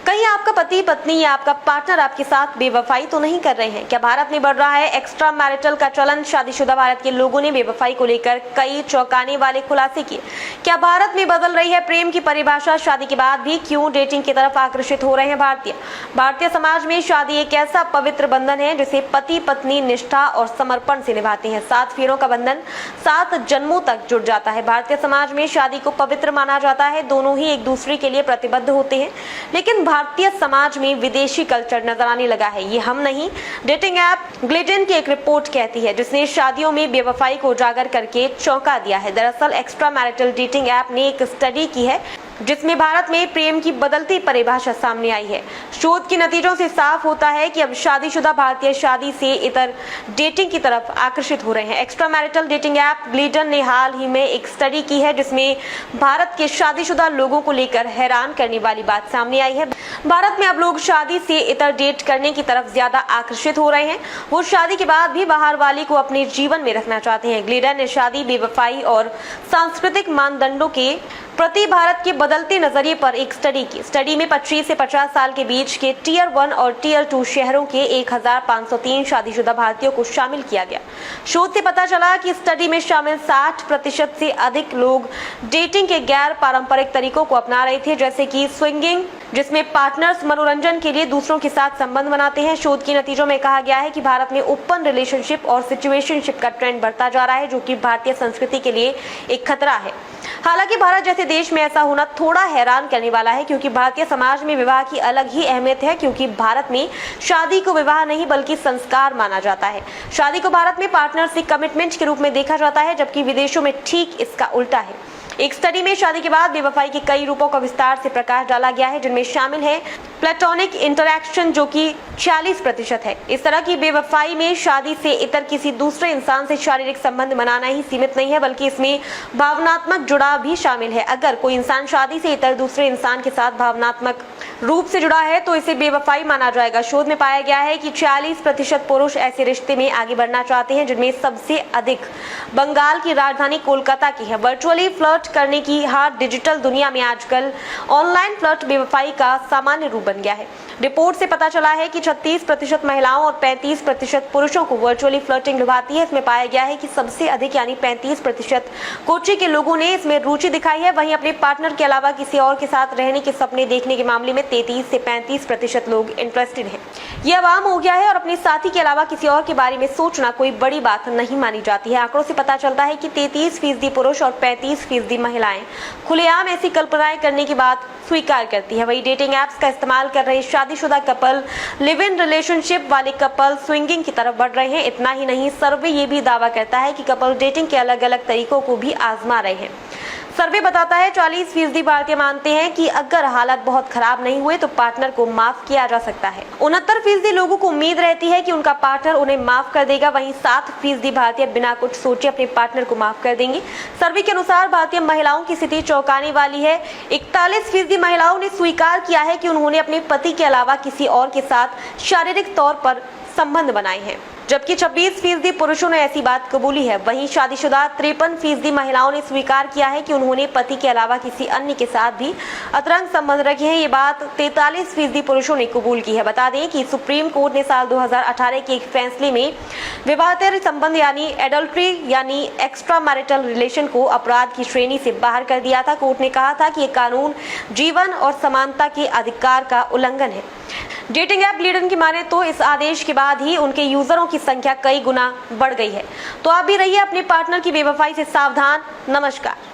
कहीं आपका पति पत्नी या आपका पार्टनर आपके साथ बेवफाई तो नहीं कर रहे हैं क्या? भारत में बढ़ रहा है एक्स्ट्रा मैरिटल का चलन। शादीशुदा भारत के लोगों ने बेवफाई को लेकर कई चौंकाने वाले खुलासे किए। क्या भारत में बदल रही है प्रेम की परिभाषा? शादी के बाद भी क्यों डेटिंग की तरफ आकर्षित हो रहे हैं भारतीय समाज में शादी एक ऐसा पवित्र बंधन है जिसे पति पत्नी निष्ठा और समर्पण से निभाते हैं। 7 फेरों का बंधन 7 जन्मों तक जुड़ जाता है। भारतीय समाज में शादी को पवित्र माना जाता है। दोनों ही एक दूसरे के लिए प्रतिबद्ध होते हैं, लेकिन भारतीय समाज में विदेशी कल्चर नजर आने लगा है। ये हम नहीं, डेटिंग ऐप ग्लिडन की एक रिपोर्ट कहती है, जिसने शादियों में बेवफाई को उजागर करके चौंका दिया है। दरअसल एक्स्ट्रा मैरिटल डेटिंग ऐप ने एक स्टडी की है जिसमें भारत में प्रेम की बदलती परिभाषा सामने आई है। शोध के नतीजों से साफ होता है कि अब शादीशुदा भारतीय शादी से इतर डेटिंग की तरफ आकर्षित हो रहे हैं। Extra marital dating app Gliddon ने हाल ही में एक स्टडी की है जिसमें भारत के शादीशुदा लोगों को लेकर हैरान करने वाली बात सामने आई है। भारत में अब लोग शादी से इतर डेट करने की तरफ ज्यादा आकर्षित हो रहे हैं। वो शादी के बाद भी बाहर वाली को अपने जीवन में रखना चाहते हैं। ग्लिडन ने शादी, बेवफाई और सांस्कृतिक मानदंडों के प्रति भारत के बदलते नजरिए पर एक स्टडी की। स्टडी में 25 से 50 साल के बीच के टियर 1 और टियर 2 शहरों के 1503 शादीशुदा भारतीयों को शामिल किया गया। शोध से पता चला कि स्टडी में शामिल 60% से अधिक लोग डेटिंग के गैर पारंपरिक तरीकों को अपना रहे थे, जैसे कि स्विंगिंग, जिसमें पार्टनर्स मनोरंजन के लिए दूसरों के साथ संबंध बनाते हैं। शोध के नतीजों में कहा गया है कि भारत में ओपन रिलेशनशिप और सिचुएशनशिप का ट्रेंड बढ़ता जा रहा है, जो कि भारतीय संस्कृति के लिए एक खतरा है। हालांकि भारत जैसे देश में ऐसा होना थोड़ा हैरान करने वाला है, क्योंकि भारतीय समाज में विवाह की अलग ही अहमियत है। क्योंकि भारत में शादी को विवाह नहीं बल्कि संस्कार माना जाता है। शादी को भारत में पार्टनर से कमिटमेंट के रूप में देखा जाता है, जबकि विदेशों में ठीक इसका उल्टा है। एक स्टडी में शादी के बाद बेवफाई के कई रूपों का विस्तार से प्रकाश डाला गया है, जिनमें शामिल है प्लेटोनिक इंटरैक्शन, जो कि 46% है। इस तरह की बेवफाई में शादी से इतर किसी दूसरे इंसान से शारीरिक संबंध बनाना ही सीमित नहीं है, बल्कि इसमें भावनात्मक जुड़ाव भी शामिल है। अगर कोई इंसान शादी से इतर दूसरे इंसान के साथ भावनात्मक रूप से जुड़ा है तो इसे बेवफाई माना जाएगा। शोध में पाया गया है कि 46% पुरुष ऐसे रिश्ते में आगे बढ़ना चाहते हैं, जिनमें सबसे अधिक बंगाल की राजधानी कोलकाता की है। वर्चुअली फ्लर्ट करने की हार्ड डिजिटल दुनिया में आजकल ऑनलाइन फ्लर्ट बेवफाई का सामान्य रूप बन गया है। रिपोर्ट से पता चला है कि 36% महिलाओं और 35% पुरुषों को वर्चुअली फ्लर्टिंग लुभाती है। इसमें पाया गया है कि सबसे अधिक यानी 35% कोच्चि के लोगों ने इसमें रुचि दिखाई है। वहीं अपने पार्टनर के अलावा किसी और के साथ रहने के सपने देखने के मामले में 33 से 35% लोग इंटरेस्टेड हैं। ये आम हो गया है और अपने साथी के अलावा किसी और के बारे में सोचना कोई बड़ी बात नहीं मानी जाती है। आंकड़ों से पता चलता है कि 33% पुरुष और 35% महिलाएं खुलेआम ऐसी कल्पनाएं करने की बात स्वीकार करती है। वही डेटिंग एप्स का इस्तेमाल कर रहे शादीशुदा कपल, लिव इन रिलेशनशिप वाले कपल स्विंगिंग की तरफ बढ़ रहे हैं। इतना ही नहीं, सर्वे ये भी दावा करता है कि कपल डेटिंग के अलग अलग तरीकों को भी आजमा रहे हैं। सर्वे बताता है 40% भारतीय मानते हैं कि अगर हालात बहुत खराब नहीं हुए तो पार्टनर को माफ किया जा सकता है। 69% लोगों को उम्मीद रहती है कि उनका पार्टनर उन्हें माफ कर देगा। वहीं 7% भारतीय बिना कुछ सोचे अपने पार्टनर को माफ कर देंगे। सर्वे के अनुसार भारतीय महिलाओं की स्थिति चौंकाने वाली है। 41% महिलाओं ने स्वीकार किया है कि उन्होंने अपने पति के अलावा किसी और के साथ शारीरिक तौर पर संबंध बनाए हैं, जबकि 26% पुरुषों ने ऐसी बात कबूली है। वहीं शादीशुदा 53% महिलाओं ने स्वीकार किया है कि उन्होंने पति के अलावा किसी अन्य के साथ भी अतरंग संबंध रखे हैं। ये बात 43% पुरुषों ने कबूल की है। बता दें कि सुप्रीम कोर्ट ने साल 2018 के एक फैसले में विवाहेतर संबंध यानी एडल्ट्री यानी एक्स्ट्रा मैरिटल रिलेशन को अपराध की श्रेणी से बाहर कर दिया था। कोर्ट ने कहा था कि ये कानून जीवन और समानता के अधिकार का उल्लंघन है। डेटिंग ऐप ग्लिडन की माने तो इस आदेश के बाद ही उनके यूजरों की संख्या कई गुना बढ़ गई है। तो आप भी रहिए अपने पार्टनर की बेवफाई से सावधान। नमस्कार।